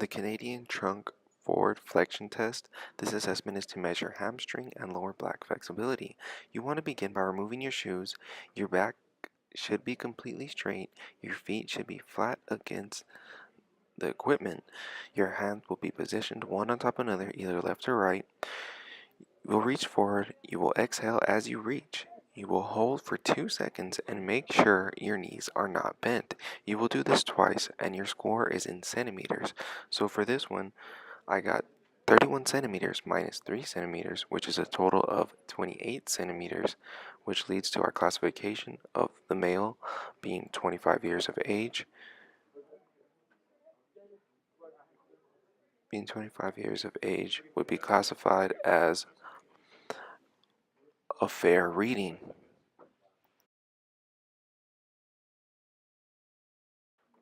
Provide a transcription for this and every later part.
The Canadian Trunk Forward Flexion Test. This assessment is to measure hamstring and lower back flexibility. You want to begin by removing your shoes. Your back should be completely straight. Your feet should be flat against the equipment. Your hands will be positioned one on top of another, either left or right. You will reach forward. You will exhale as you reach. You will hold for 2 seconds and make sure your knees are not bent. You will do this twice and your score is in centimeters. So for this one, I got 31 centimeters minus 3 centimeters, which is a total of 28 centimeters, which leads to our classification of the male being 25 years of age. Being 25 years of age would be classified as a fair reading.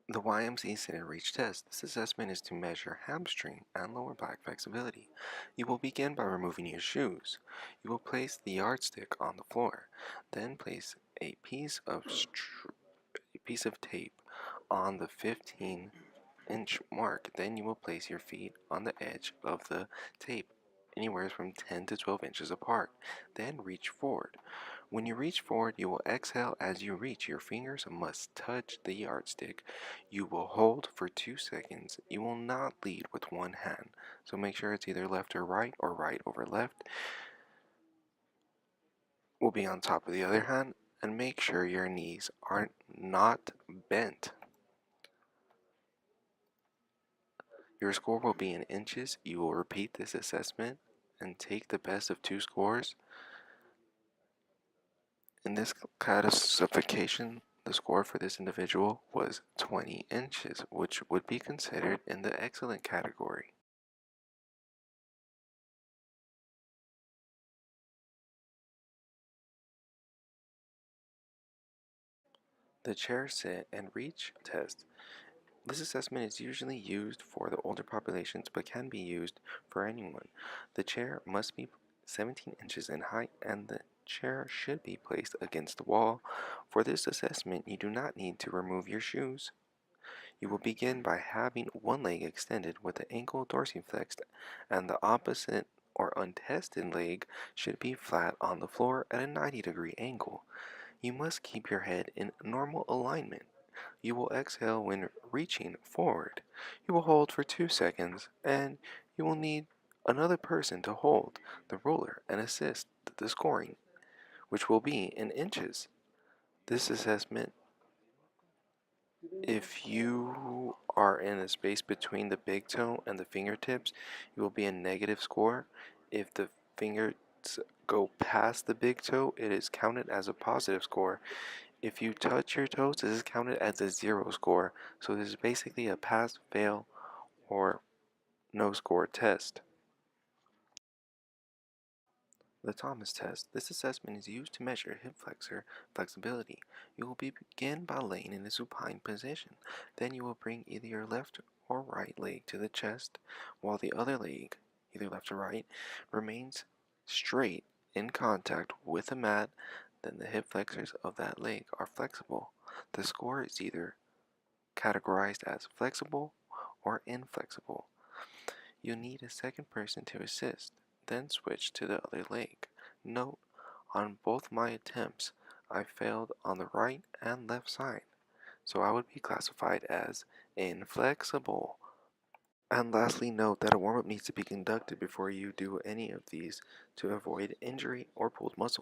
The YMC Sit and Reach Test. This assessment is to measure hamstring and lower back flexibility. You will begin by removing your shoes. You will place the yardstick on the floor. Then place a piece of tape on the 15-inch mark. Then you will place your feet on the edge of the tape, anywhere from 10 to 12 inches apart. Then reach forward. When you reach forward, you will exhale as you reach. Your fingers must touch the yardstick. You will hold for 2 seconds. You will not lead with one hand, so make sure it's either left or right over left. Will be on top of the other hand, and make sure your knees are not bent. Your score will be in inches. You will repeat this assessment and take the best of 2 scores. In this classification, the score for this individual was 20 inches, which would be considered in the excellent category. The chair sit and reach test. This assessment is usually used for the older populations but can be used for anyone. The chair must be 17 inches in height and the chair should be placed against the wall. For this assessment, you do not need to remove your shoes. You will begin by having one leg extended with the ankle dorsiflexed and the opposite or untested leg should be flat on the floor at a 90-degree angle. You must keep your head in normal alignment. You will exhale when reaching forward. You will hold for 2 seconds and you will need another person to hold the ruler and assist the scoring, which will be in inches. This assessment, if you are in a space between the big toe and the fingertips, you will be a negative score. If the fingers go past the big toe, it is counted as a positive score. If you touch your toes, this is counted as a 0 score. So this is basically a pass, fail, or no score test. The Thomas test. This assessment is used to measure hip flexor flexibility. You will begin by laying in a supine position. Then you will bring either your left or right leg to the chest, while the other leg, either left or right, remains straight in contact with the mat. Then the hip flexors of that leg are flexible. The score is either categorized as flexible or inflexible. You need a second person to assist, then switch to the other leg. Note, on both my attempts, I failed on the right and left side, so I would be classified as inflexible. And lastly, note that a warm-up needs to be conducted before you do any of these to avoid injury or pulled muscles.